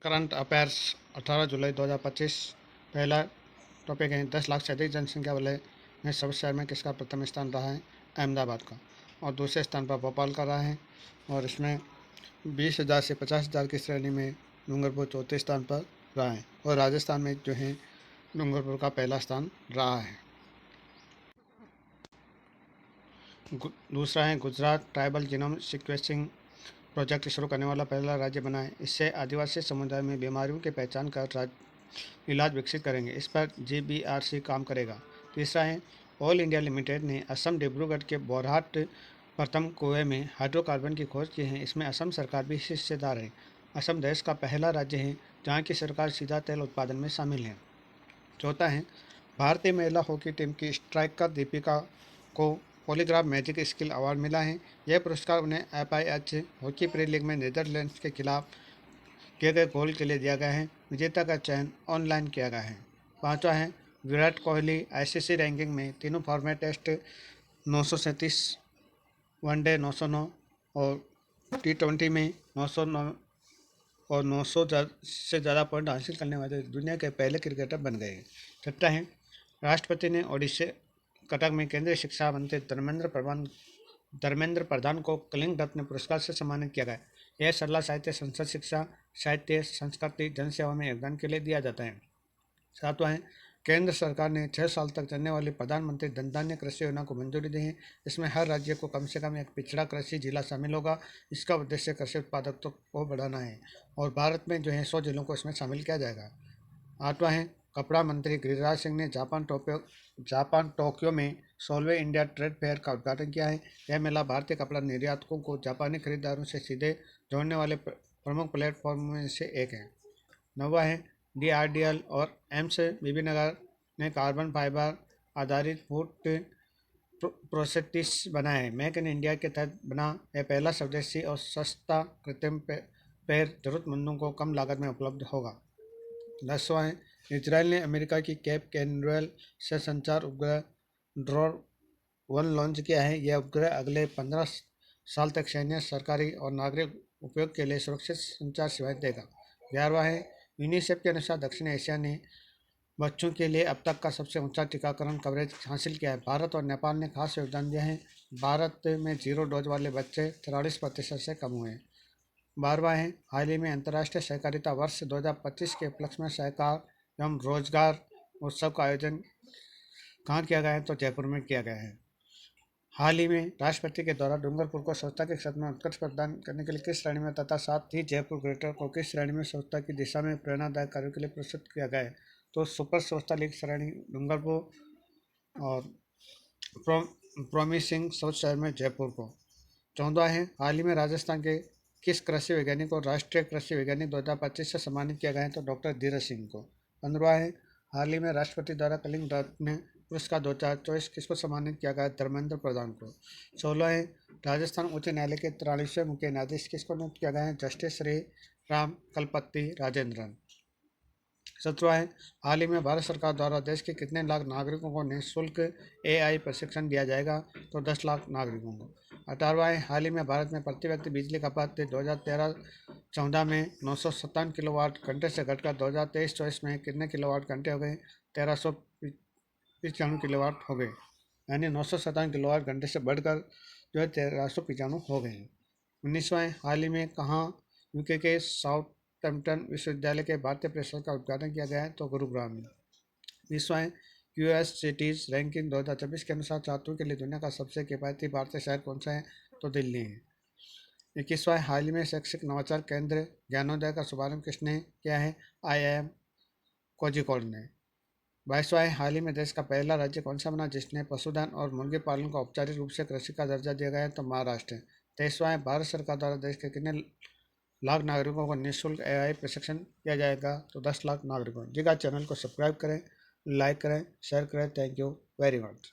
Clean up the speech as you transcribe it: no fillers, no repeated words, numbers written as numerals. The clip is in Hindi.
करंट अफेयर्स 18 जुलाई 2025। पहला टॉपिक है 10 लाख से अधिक जनसंख्या वाले में सब शहर में किसका प्रथम स्थान रहा है? अहमदाबाद का। और दूसरे स्थान पर भोपाल का रहा है। और इसमें 20,000 से 50,000 की श्रेणी में डूंगरपुर चौथे स्थान पर रहा है। और राजस्थान में जो है डूंगरपुर का पहला स्थान रहा है। दूसरा है Gujarat tribal genome sequencing project शुरू करने वाला पहला राज्य बना है। इससे आदिवासी समुदाय में बीमारियों की पहचान कर इलाज विकसित करेंगे। इस पर GBRC काम करेगा। तीसरा है ऑल इंडिया लिमिटेड ने असम डिब्रूगढ़ के बोरहाट प्रथम कुएं में हाइड्रोकार्बन की खोज की है। इसमें असम सरकार भी हिस्सेदार है। असम देश का पहला राज्य है जहाँ की सरकार सीधा तेल उत्पादन में शामिल है। चौथा है भारतीय महिला हॉकी टीम की स्ट्राइकर दीपिका को पॉलीग्राफ मैजिक स्किल अवार्ड मिला है। यह पुरस्कार उन्हें FIH हॉकी प्री लीग में नीदरलैंड्स के खिलाफ किए गए गोल के लिए दिया गया है। विजेता का चयन ऑनलाइन किया गया है। पांचवा है विराट कोहली ICC रैंकिंग में तीनों फॉर्मेट टेस्ट 937, वनडे 909 और T20 में 909 और 900 से ज़्यादा पॉइंट हासिल करने वाले दुनिया के पहले क्रिकेटर बन गए। छठा है राष्ट्रपति ने ओडिशा कटक में केंद्रीय शिक्षा मंत्री धर्मेंद्र प्रधान को कलिंग रत्न पुरस्कार से सम्मानित किया गया। यह सरला साहित्य, संसद शिक्षा, साहित्य, संस्कृति, जनसेवा में योगदान के लिए दिया जाता है। सातवां है केंद्र सरकार ने 6 साल तक चलने वाली प्रधानमंत्री धन धान्य कृषि योजना को मंजूरी दी है। इसमें हर राज्य को कम से कम एक पिछड़ा कृषि जिला शामिल होगा। इसका उद्देश्य कृषि उत्पादकता को बढ़ाना है और भारत में जो है 100 जिलों को इसमें शामिल किया जाएगा। आठवां है कपड़ा मंत्री गिरिराज सिंह ने जापान टोक्यो में 16वें इंडिया ट्रेड फेयर का उद्घाटन किया है। यह मेला भारतीय कपड़ा निर्यातकों को जापानी खरीदारों से सीधे जोड़ने वाले प्रमुख प्लेटफॉर्म में से एक है। नौवां है DRDL और एम्स बीबीनगर ने कार्बन फाइबर आधारित फूड प्रोसेटिस बनाया है। मेक इन इंडिया के तहत बना यह पहला स्वदेशी और सस्ता कृत्रिम पैर जरूरतमंदों को कम लागत में उपलब्ध होगा। 10वां है इजराइल ने अमेरिका की कैप कैनवेल से संचार उपग्रह ड्रोन 1 लॉन्च किया है। यह उपग्रह अगले 15 साल तक सैन्य, सरकारी और नागरिक उपयोग के लिए सुरक्षित संचार सेवाएं देगा। 11वां है यूनिसेफ के अनुसार दक्षिण एशिया ने बच्चों के लिए अब तक का सबसे ऊंचा टीकाकरण कवरेज हासिल किया है। भारत और नेपाल ने खास योगदान दिया है। भारत में 0 डोज वाले बच्चे 43% से कम हुए हैं। 12वां है हाल ही में अंतर्राष्ट्रीय सहकारिता वर्ष 2025 के उपलक्ष्य में सहकार एवं रोजगार उत्सव का आयोजन कहाँ किया गया है? तो जयपुर में किया गया है। हाल ही में राष्ट्रपति के द्वारा डूंगरपुर को स्वच्छता के क्षेत्र में उत्कृष्ट प्रदान करने के लिए किस श्रेणी में तथा साथ ही जयपुर ग्रेटर को किस श्रेणी में स्वच्छता की दिशा में प्रेरणादायक कार्यों के लिए पुरस्कृत किया गया है? तो सुपर स्वच्छता लीग श्रेणी डूंगरपुर और प्रॉमिसिंग स्वच्छ शहर में जयपुर को। 14वां है हाल ही में राजस्थान के किस कृषि वैज्ञानिक को राष्ट्रीय कृषि वैज्ञानिक 2025 से सम्मानित किया गया है? तो डॉक्टर धीरज सिंह को। 15वां है हाल ही में राष्ट्रपति द्वारा कलिंग रत्न पुरस्कार 2024 किसको सम्मानित किया गया? धर्मेंद्र प्रधान को। 16 है राजस्थान उच्च न्यायालय के 43वें मुख्य न्यायाधीश किसको नियुक्त किया गया है? जस्टिस श्री राम कलपति राजेंद्रन। 17वां है हाल ही में भारत सरकार द्वारा देश के कितने लाख नागरिकों को निःशुल्क AI प्रशिक्षण दिया जाएगा? तो 10 लाख नागरिकों को। 18वां है हाल ही में भारत में प्रति व्यक्ति बिजली खपत 2013-14 में 957 किलोवाट घंटे से घटकर 2023-24 में कितने किलोवाट घंटे हो गए? 1395 किलोवाट हो गए। यानी 957 किलोवाट घंटे से बढ़कर जो है 1395 हो गए हैं। 19वां है हाल ही में कहाँ UK के साउथहैम्पटन विश्वविद्यालय के भारतीय परिसर का उद्घाटन किया गया है? तो गुरुग्राम में। 20वां है US सिटीज रैंकिंग 2024 के अनुसार छात्रों के लिए दुनिया का सबसे किफायती भारतीय शहर कौन सा है? तो दिल्ली है। 21वां हाल ही में शैक्षिक नवाचार केंद्र ज्ञानोदय का शुभारंभ किसने किया है? IIM कोझिकोड ने। 22वां हाल ही में देश का पहला राज्य कौन सा बना जिसने पशुधन और मुर्गी पालन को औपचारिक रूप से कृषि का दर्जा दिया गया है? तो महाराष्ट्र। 23वां भारत सरकार द्वारा देश के कितने लाख नागरिकों को निःशुल्क AI प्रशिक्षण दिया जाएगा? तो 10 लाख नागरिकों। जी चैनल को सब्सक्राइब करें, लाइक करें, शेयर करें। Thank you very much.